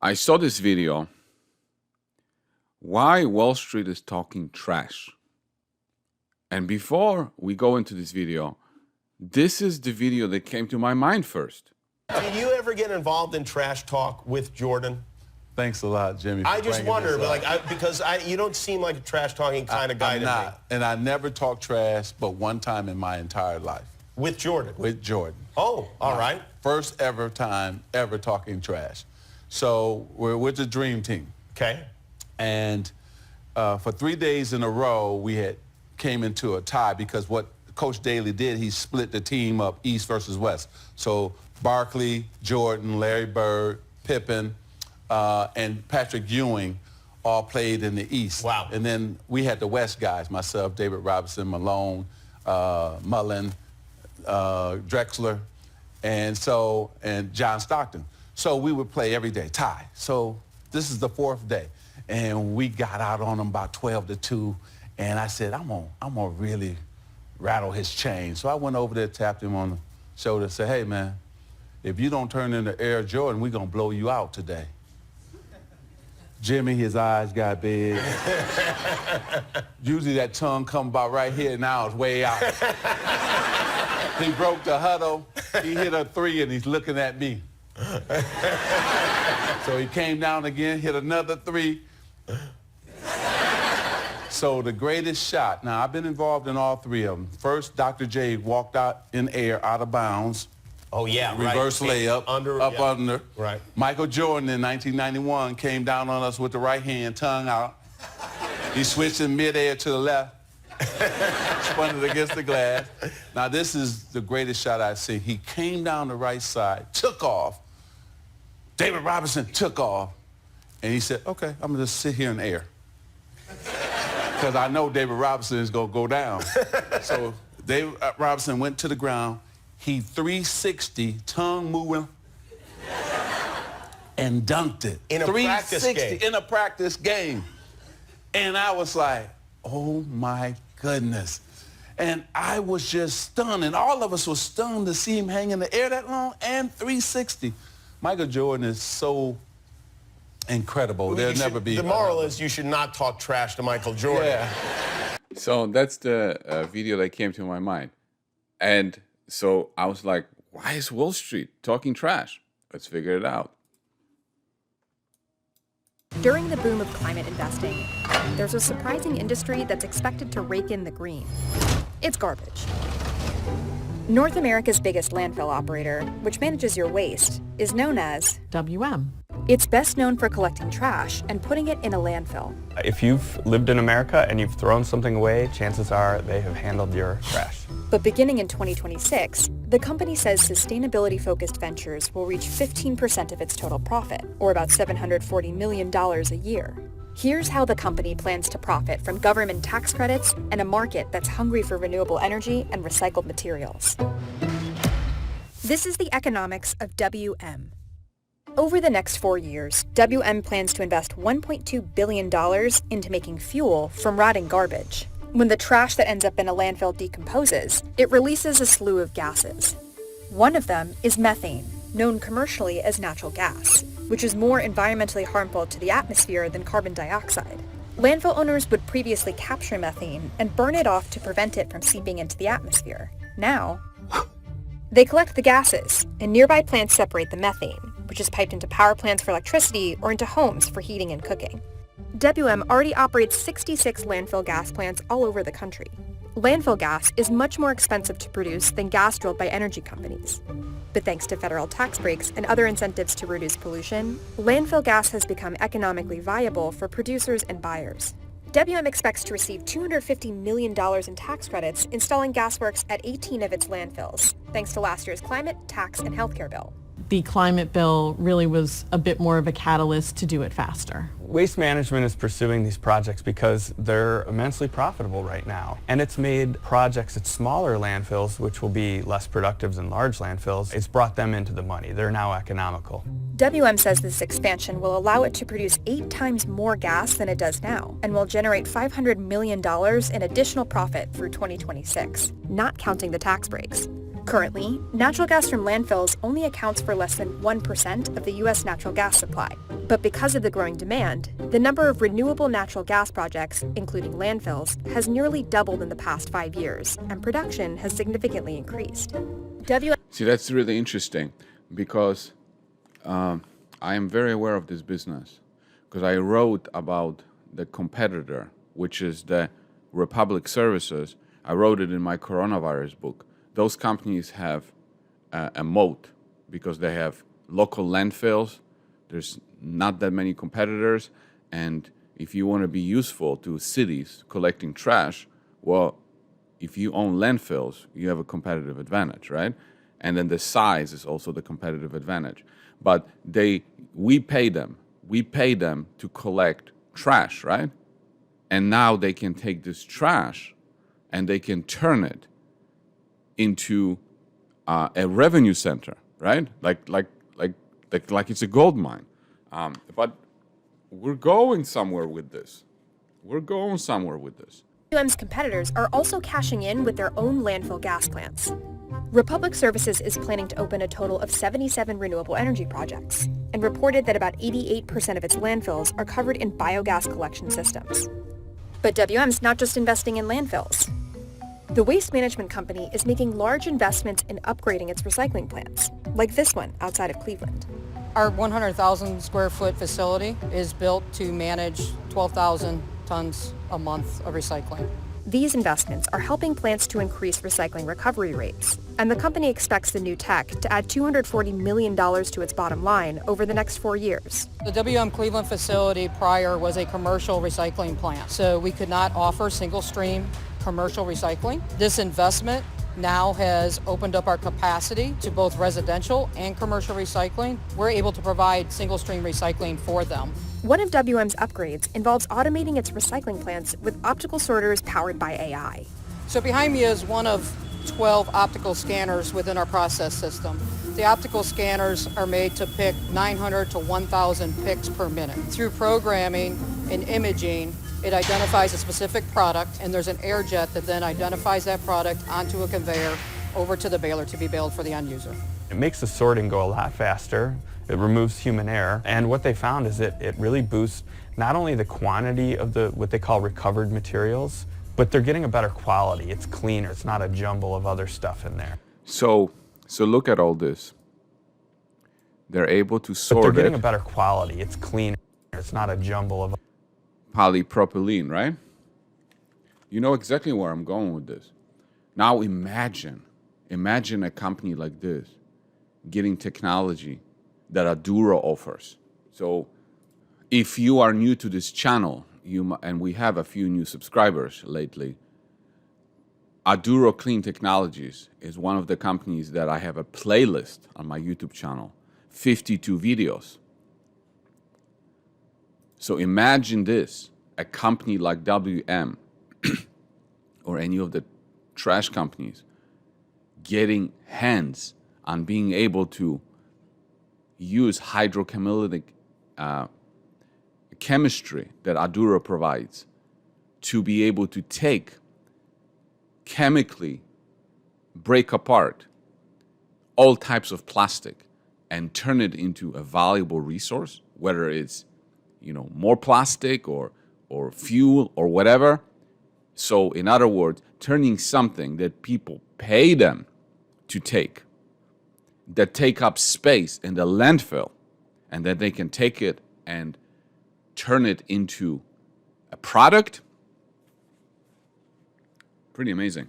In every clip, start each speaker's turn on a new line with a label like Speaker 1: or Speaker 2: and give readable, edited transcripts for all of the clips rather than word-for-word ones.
Speaker 1: I saw this video. Why Wall Street is talking trash. And before we go into this video, this is the video that came to my mind first.
Speaker 2: Did you ever get involved in trash talk with Jordan?
Speaker 3: Thanks a lot, Jimmy.
Speaker 2: I just wonder, because you don't seem like a trash talking kind of guy
Speaker 3: I'm
Speaker 2: to
Speaker 3: not.
Speaker 2: me.
Speaker 3: And I never talked trash but one time in my entire life.
Speaker 2: With Jordan?
Speaker 3: With Jordan.
Speaker 2: Oh, all right.
Speaker 3: First ever time ever talking trash. So we're with the Dream Team.
Speaker 2: Okay.
Speaker 3: And for 3 days in a row, we had came into a tie because what Coach Daly did, he split the team up East versus West. So Barkley, Jordan, Larry Bird, Pippen, and Patrick Ewing all played in the East.
Speaker 2: Wow.
Speaker 3: And then we had the West guys, myself, David Robinson, Malone, Mullen, Drexler, and John Stockton. So we would play every day, tie. So this is the fourth day. And we got out on him about 12-2. And I said, I'm gonna really rattle his chain. So I went over there, tapped him on the shoulder, and said, hey, man, if you don't turn into Air Jordan, we're gonna blow you out today. Jimmy, his eyes got big. Usually that tongue come about right here, now it's way out. He broke the huddle, he hit a three, and he's looking at me. So he came down again, hit another three. So the greatest shot, now I've been involved in all three of them. First, Dr. J walked out in air, out of bounds.
Speaker 2: Oh, yeah,
Speaker 3: Reverse layup, under.
Speaker 2: Right.
Speaker 3: Michael Jordan in 1991 came down on us with the right hand, tongue out. He switched in midair to the left. Spun it against the glass. Now, this is the greatest shot I've seen. He came down the right side, took off. David Robinson took off. And he said, okay, I'm going to just sit here in air. Because I know David Robinson is going to go down. So David Robinson went to the ground. He 360, tongue moving, and dunked it.
Speaker 2: In a practice game.
Speaker 3: In a practice game. And I was like, oh, my goodness. And I was just stunned, and all of us were stunned to see him hang in the air that long and 360. Michael Jordan is so incredible. There'll never be.
Speaker 2: The moral is you should not talk trash to Michael Jordan.
Speaker 3: Yeah.
Speaker 1: So that's the video that came to my mind. And so I was like, why is Wall Street talking trash? Let's figure it out.
Speaker 4: During the boom of climate investing, there's a surprising industry that's expected to rake in the green. It's garbage. North America's biggest landfill operator, which manages your waste, is known as
Speaker 5: WM.
Speaker 4: It's best known for collecting trash and putting it in a landfill.
Speaker 6: If you've lived in America and you've thrown something away, chances are they have handled your trash.
Speaker 4: But beginning in 2026, the company says sustainability-focused ventures will reach 15% of its total profit, or about $740 million a year. Here's how the company plans to profit from government tax credits and a market that's hungry for renewable energy and recycled materials. This is the economics of WM. Over the next 4 years, WM plans to invest $1.2 billion into making fuel from rotting garbage. When the trash that ends up in a landfill decomposes, it releases a slew of gases. One of them is methane, known commercially as natural gas, which is more environmentally harmful to the atmosphere than carbon dioxide. Landfill owners would previously capture methane and burn it off to prevent it from seeping into the atmosphere. Now, they collect the gases, and nearby plants separate the methane, which is piped into power plants for electricity or into homes for heating and cooking. WM already operates 66 landfill gas plants all over the country. Landfill gas is much more expensive to produce than gas drilled by energy companies. But thanks to federal tax breaks and other incentives to reduce pollution, landfill gas has become economically viable for producers and buyers. WM expects to receive $250 million in tax credits installing gasworks at 18 of its landfills, thanks to last year's climate, tax, and healthcare bill.
Speaker 5: The climate bill really was a bit more of a catalyst to do it faster.
Speaker 6: Waste management is pursuing these projects because they're immensely profitable right now. And it's made projects at smaller landfills, which will be less productive than large landfills, it's brought them into the money. They're now economical.
Speaker 4: WM says this expansion will allow it to produce 8 times more gas than it does now and will generate $500 million in additional profit through 2026, not counting the tax breaks. Currently, natural gas from landfills only accounts for less than 1% of the U.S. natural gas supply. But because of the growing demand, the number of renewable natural gas projects, including landfills, has nearly doubled in the past 5 years, and production has significantly increased.
Speaker 1: See, that's really interesting because I am very aware of this business because I wrote about the competitor, which is the Republic Services. I wrote it in my coronavirus book. Those companies have a moat because they have local landfills. There's not that many competitors, and if you want to be useful to cities collecting trash, well, if you own landfills, you have a competitive advantage, right? And then the size is also the competitive advantage. But we pay them to collect trash, right? And now they can take this trash and they can turn it into a revenue center, right? Like it's a gold mine. But we're going somewhere with this.
Speaker 4: WM's competitors are also cashing in with their own landfill gas plants. Republic Services is planning to open a total of 77 renewable energy projects and reported that about 88% of its landfills are covered in biogas collection systems. But WM's not just investing in landfills. The waste management company is making large investments in upgrading its recycling plants, like this one outside of Cleveland.
Speaker 7: Our 100,000 square foot facility is built to manage 12,000 tons a month of recycling.
Speaker 4: These investments are helping plants to increase recycling recovery rates, and the company expects the new tech to add $240 million to its bottom line over the next 4 years.
Speaker 7: The WM Cleveland facility prior was a commercial recycling plant, so we could not offer single stream commercial recycling. This investment now has opened up our capacity to both residential and commercial recycling. We're able to provide single stream recycling for them.
Speaker 4: One of WM's upgrades involves automating its recycling plants with optical sorters powered by AI.
Speaker 7: So behind me is one of 12 optical scanners within our process system. The optical scanners are made to pick 900 to 1,000 picks per minute. Through programming and imaging, it identifies a specific product, and there's an air jet that then identifies that product onto a conveyor over to the baler to be baled for the end user.
Speaker 6: It makes the sorting go a lot faster. It removes human error. And what they found is that it really boosts not only the quantity of what they call recovered materials, but they're getting a better quality. It's cleaner. It's not a jumble of other stuff in there.
Speaker 1: So look at all this. They're able to sort
Speaker 6: But they're getting
Speaker 1: it.
Speaker 6: a better quality. It's cleaner. It's not a jumble of
Speaker 1: Polypropylene, right? You know exactly where I'm going with this. Now imagine a company like this getting technology that Aduro offers. So if you are new to this channel, and we have a few new subscribers lately, Aduro Clean Technologies is one of the companies that I have a playlist on my YouTube channel, 52 videos. So imagine this, a company like WM or any of the trash companies getting hands on being able to use hydrochemical chemistry that Aduro provides to be able to take, chemically break apart all types of plastic and turn it into a valuable resource, whether it's more plastic or fuel or whatever. So in other words, turning something that people pay them to take, that take up space in the landfill, and that they can take it and turn it into a product. Pretty amazing.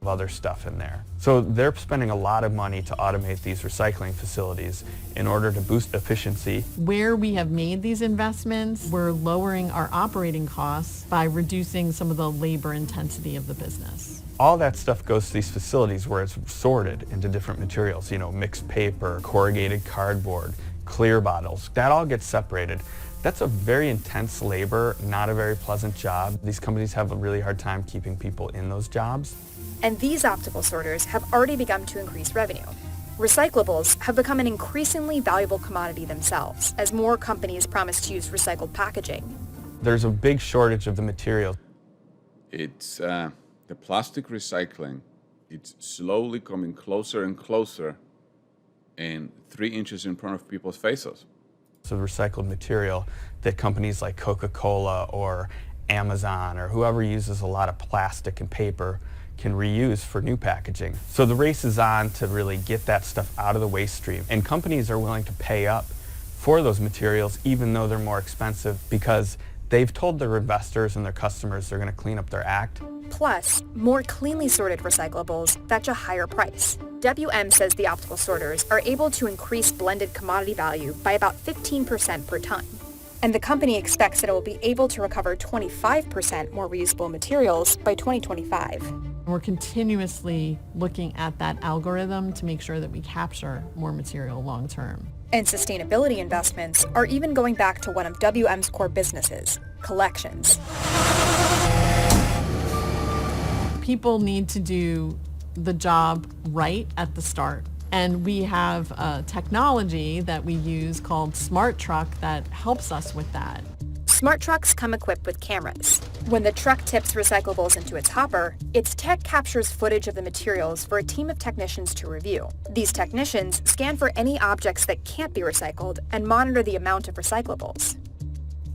Speaker 6: other stuff in there. So they're spending a lot of money to automate these recycling facilities in order to boost efficiency.
Speaker 5: Where we have made these investments, we're lowering our operating costs by reducing some of the labor intensity of the business.
Speaker 6: All that stuff goes to these facilities where it's sorted into different materials, mixed paper, corrugated cardboard, clear bottles. That all gets separated. That's a very intense labor, not a very pleasant job. These companies have a really hard time keeping people in those jobs.
Speaker 4: And these optical sorters have already begun to increase revenue. Recyclables have become an increasingly valuable commodity themselves as more companies promise to use recycled packaging.
Speaker 6: There's a big shortage of the material.
Speaker 1: It's the plastic recycling. It's slowly coming closer and closer and 3 inches in front of people's faces.
Speaker 6: So recycled material that companies like Coca-Cola or Amazon or whoever uses a lot of plastic and paper can reuse for new packaging. So the race is on to really get that stuff out of the waste stream. And companies are willing to pay up for those materials even though they're more expensive because they've told their investors and their customers they're going to clean up their act.
Speaker 4: Plus, more cleanly sorted recyclables fetch a higher price. WM says the optical sorters are able to increase blended commodity value by about 15% per ton. And the company expects that it will be able to recover 25% more reusable materials by 2025.
Speaker 5: We're continuously looking at that algorithm to make sure that we capture more material long term.
Speaker 4: And sustainability investments are even going back to one of WM's core businesses, collections.
Speaker 5: People need to do the job right at the start. And we have a technology that we use called Smart Truck that helps us with that.
Speaker 4: Smart trucks come equipped with cameras. When the truck tips recyclables into its hopper, its tech captures footage of the materials for a team of technicians to review. These technicians scan for any objects that can't be recycled and monitor the amount of recyclables.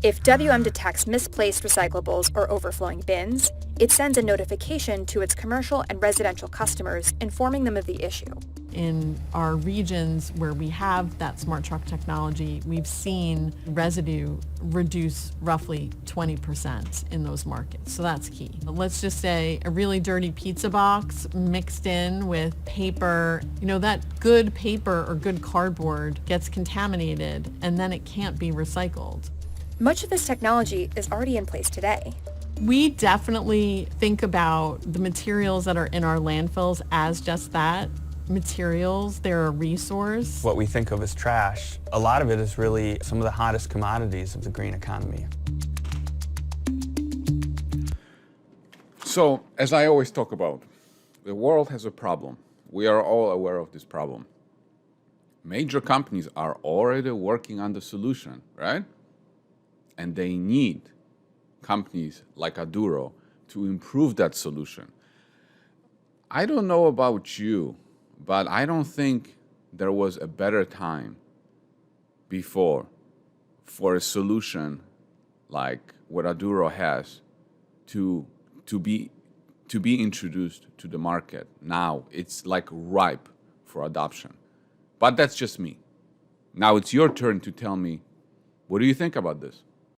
Speaker 4: If WM detects misplaced recyclables or overflowing bins, it sends a notification to its commercial and residential customers informing them of the issue.
Speaker 5: In our regions where we have that Smart Truck technology, we've seen residue reduce roughly 20% in those markets. So that's key. Let's just say a really dirty pizza box mixed in with paper, that good paper or good cardboard gets contaminated and then it can't be recycled.
Speaker 4: Much of this technology is already in place today.
Speaker 5: We definitely think about the materials that are in our landfills as just that. Materials, they're a resource.
Speaker 6: What we think of as trash, a lot of it is really some of the hottest commodities of the green economy.
Speaker 1: So, as I always talk about, the world has a problem. We are all aware of this problem. Major companies are already working on the solution, right? And they need companies like Aduro to improve that solution. I don't know about you, but I don't think there was a better time before for a solution like what Aduro has to be introduced to the market. Now it's like ripe for adoption. But that's just me. Now it's your turn to tell me, what do you think about this?